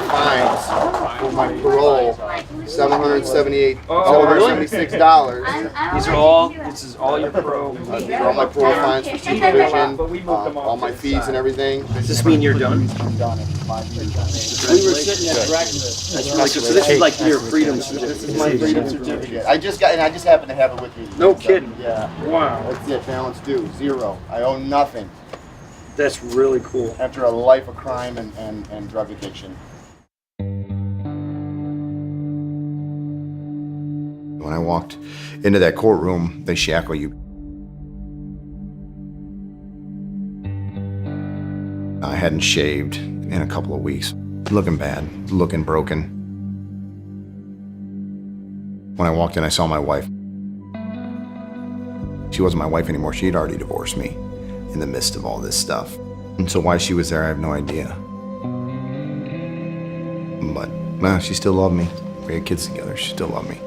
fines for my parole, $776. This is all your parole. These are all my parole fines for supervision, all my fees and everything. Does this mean you're done? We were sitting at breakfast. That's really good. So this is like your freedom certificate. This is my freedom certificate. I just happen to have it with me. No kidding. Yeah. Wow. That's it. Balance due. 0. I owe nothing That's really cool. after a life of crime and drug addiction. When I walked into that courtroom, they shackle you. I hadn't shaved in a couple of weeks. Looking bad, looking broken. When I walked in, I saw my wife. She wasn't my wife anymore. She had already divorced me in the midst of all this stuff. And so why she was there, I have no idea. But she still loved me. We had kids together. She still loved me.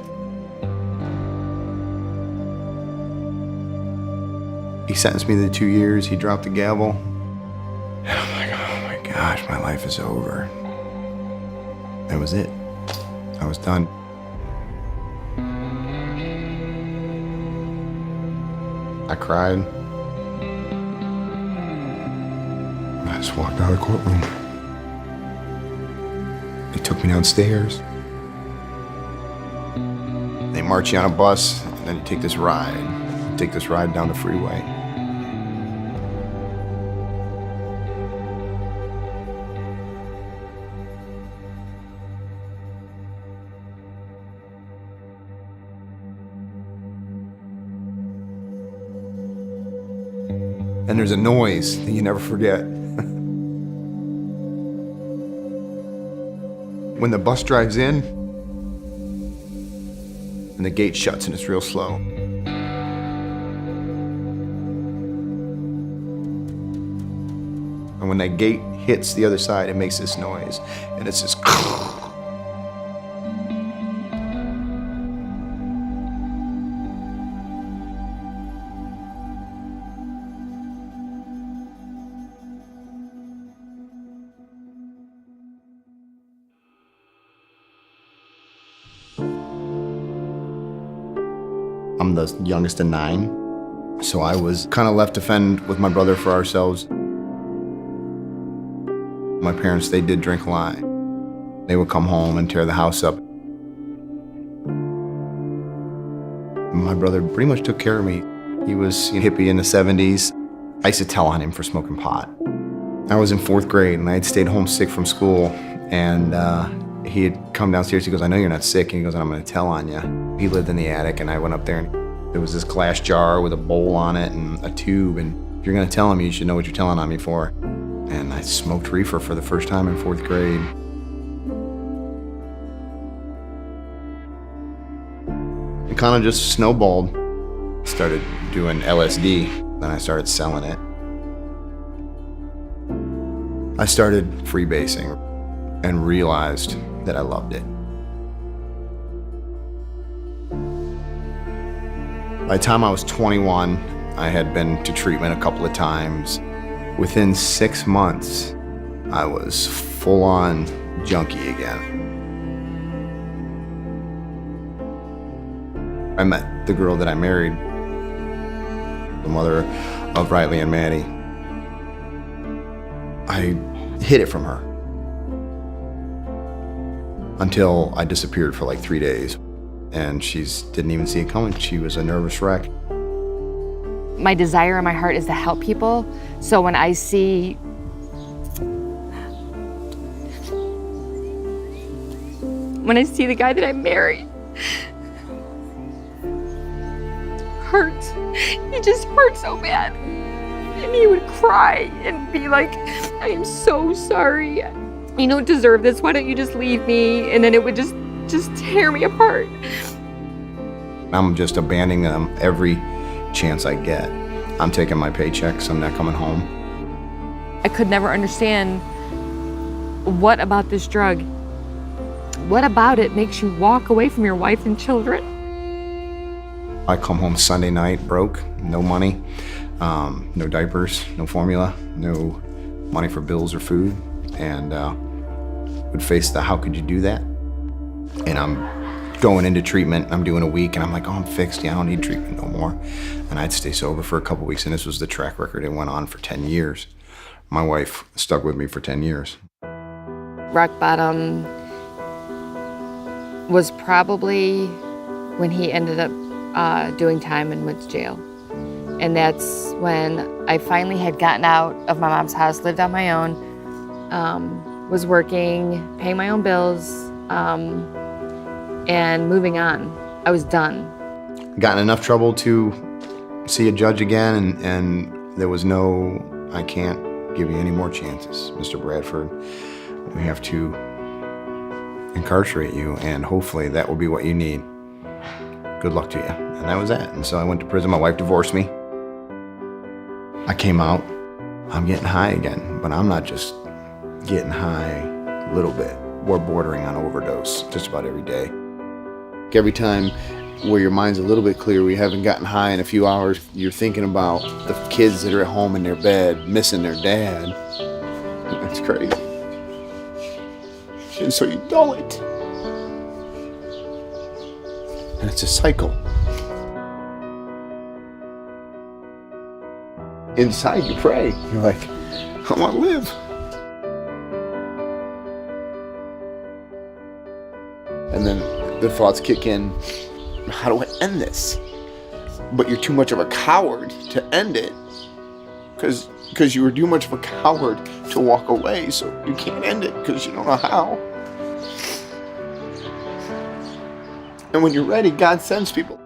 He sentenced me to 2 years. He dropped the gavel. And I'm like, oh my gosh, my life is over. That was it. I was done. I cried. I just walked out of the courtroom. They took me downstairs. They march you on a bus, and then you take this ride. You take this ride down the freeway. And there's a noise that you never forget. When the bus drives in, and the gate shuts and it's real slow. And when that gate hits the other side, it makes this noise, and it's this. I'm the youngest of 9, so I was kind of left to fend with my brother for ourselves. My parents, they did drink a lot. They would come home and tear the house up. My brother pretty much took care of me. He was a hippie in the 70s. I used to tell on him for smoking pot. I was in 4th grade and I had stayed home sick from school, and he had come downstairs. He goes, I know you're not sick. And he goes, I'm going to tell on you. He lived in the attic, and I went up there, and there was this glass jar with a bowl on it and a tube. And if you're going to tell him, you should know what you're telling on me for. And I smoked reefer for the first time in 4th grade. It kind of just snowballed. Started doing LSD, then I started selling it. I started freebasing and realized that I loved it. By the time I was 21, I had been to treatment a couple of times. Within 6 months, I was full-on junkie again. I met the girl that I married, the mother of Riley and Maddie. I hid it from her until I disappeared for like 3 days, and she didn't even see it coming. She was a nervous wreck. My desire in my heart is to help people, so when I see the guy that I married hurt, he just hurt so bad. And he would cry and be like, I am so sorry. You don't deserve this. Why don't you just leave me? And then it would just tear me apart. I'm just abandoning them every chance I get. I'm taking my paychecks. I'm not coming home. I could never understand what about this drug, what about it makes you walk away from your wife and children? I come home Sunday night broke, no money, no diapers, no formula, no money for bills or food, and would face the how could you do that? And I'm going into treatment, I'm doing a week, and I'm like, oh, I'm fixed, yeah, I don't need treatment no more. And I'd stay sober for a couple weeks, and this was the track record. It went on for 10 years. My wife stuck with me for 10 years. Rock bottom was probably when he ended up doing time and went to jail. And that's when I finally had gotten out of my mom's house, lived on my own, was working, paying my own bills, and moving on. I was done. Got in enough trouble to see a judge again, and there was no, I can't give you any more chances, Mr. Bradford. We have to incarcerate you, and hopefully that will be what you need. Good luck to you. And that was that. And so I went to prison. My wife divorced me. I came out. I'm getting high again, but I'm not just getting high a little bit. We're bordering on overdose just about every day. Every time where your mind's a little bit clear, we haven't gotten high in a few hours, you're thinking about the kids that are at home in their bed, missing their dad. It's crazy. And so you dull it. And it's a cycle. Inside you pray. You're like, I want to live. And then the thoughts kick in, how do I end this? But you're too much of a coward to end it because you were too much of a coward to walk away, so you can't end it because you don't know how. And when you're ready, God sends people.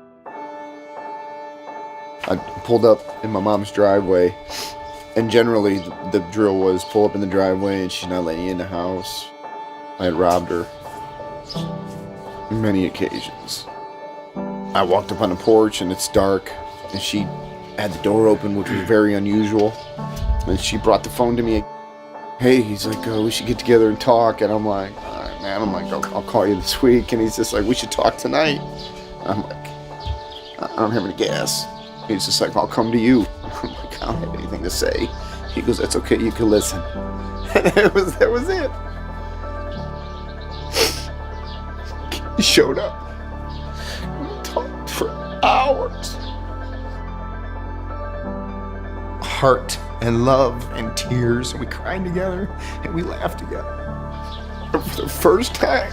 I pulled up in my mom's driveway, and generally the drill was pull up in the driveway and she's not letting you in the house. I had robbed her many occasions. I walked up on the porch and it's dark, and she had the door open, which was very unusual. And she brought the phone to me. Hey, he's like, we should get together and talk. And I'm like, all right, man. I'm like, I'll call you this week. And he's just like, we should talk tonight. I'm like, I don't have any gas. He's just like, I'll come to you. I'm like, I don't have anything to say. He goes, that's okay, you can listen. And that was it. He showed up. We talked for hours. Heart and love and tears, and we cried together and we laughed together. And for the first time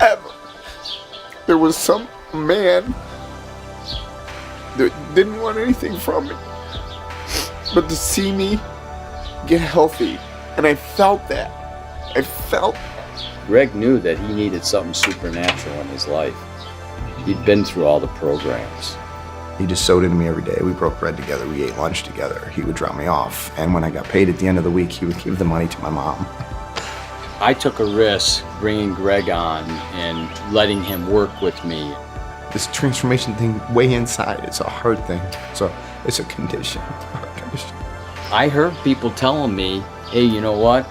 ever, there was some man that didn't want anything from me but to see me get healthy. And I felt that. Greg knew that he needed something supernatural in his life. He'd been through all the programs. He just sewed into me every day. We broke bread together. We ate lunch together. He would drop me off. And when I got paid at the end of the week, he would give the money to my mom. I took a risk bringing Greg on and letting him work with me. This transformation thing way inside, it's a hard thing. So it's a condition. I heard people telling me, hey, you know what?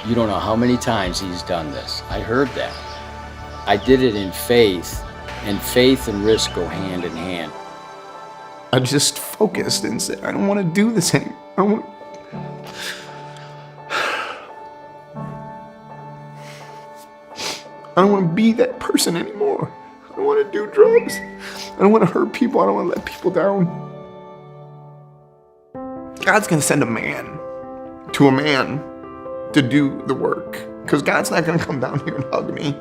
You don't know how many times he's done this. I heard that. I did it in faith, and faith and risk go hand in hand. I just focused and said, I don't want to do this anymore. I don't want to be that person anymore. I don't want to do drugs. I don't want to hurt people. I don't want to let people down. God's going to send a man to do the work, because God's not going to come down here and hug me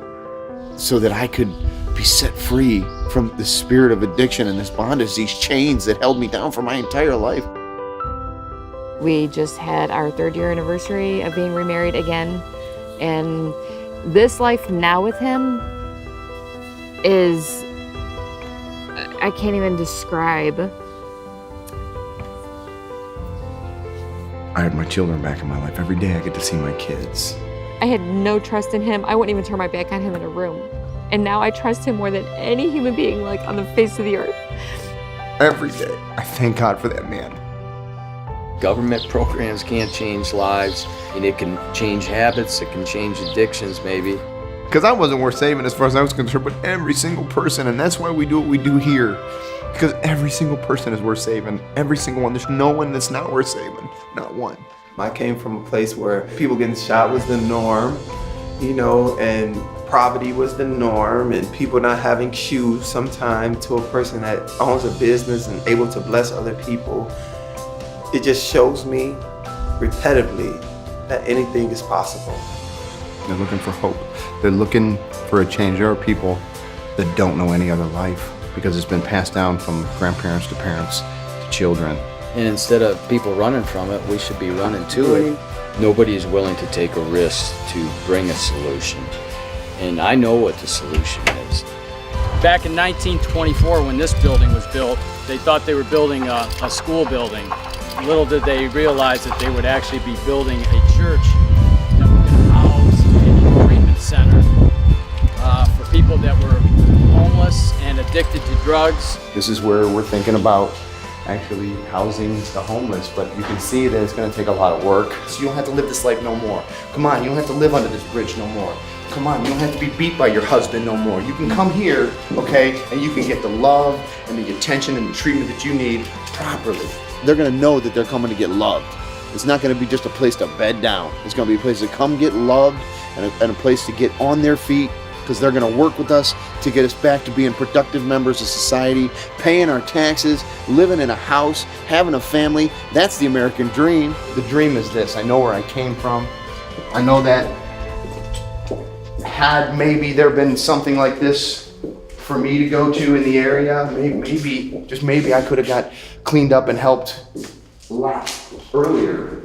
so that I could be set free from the spirit of addiction and this bondage, these chains that held me down for my entire life. We just had our 3rd year anniversary of being remarried again, and this life now with him is, I can't even describe. I had my children back in my life. Every day I get to see my kids. I had no trust in him. I wouldn't even turn my back on him in a room. And now I trust him more than any human being, like, on the face of the earth. Every day, I thank God for that man. Government programs can't change lives, and it can change habits, it can change addictions maybe. Because I wasn't worth saving as far as I was concerned, but every single person, and that's why we do what we do here. Because every single person is worth saving. Every single one. There's no one that's not worth saving. Not one. I came from a place where people getting shot was the norm. and poverty was the norm, and people not having shoes sometime, to a person that owns a business and able to bless other people. It just shows me repetitively that anything is possible. They're looking for hope. They're looking for a change. There are people that don't know any other life because it's been passed down from grandparents to parents to children. And instead of people running from it, we should be running to it. Nobody is willing to take a risk to bring a solution. And I know what the solution is. Back in 1924, when this building was built, they thought they were building a school building. Little did they realize that they would actually be building a church that would house a treatment center for people that were homeless and addicted to drugs. This is where we're thinking about actually housing the homeless, but you can see that it's going to take a lot of work. So you don't have to live this life no more. Come on, you don't have to live under this bridge no more. Come on, you don't have to be beat by your husband no more. You can come here, okay, and you can get the love and the attention and the treatment that you need properly. They're going to know that they're coming to get loved. It's not going to be just a place to bed down. It's going to be a place to come get loved and a place to get on their feet, because they're going to work with us to get us back to being productive members of society, paying our taxes, living in a house, having a family. That's the American dream. The dream is this. I know where I came from. I know that had maybe there been something like this for me to go to in the area, maybe, just maybe I could have got cleaned up and helped a lot earlier.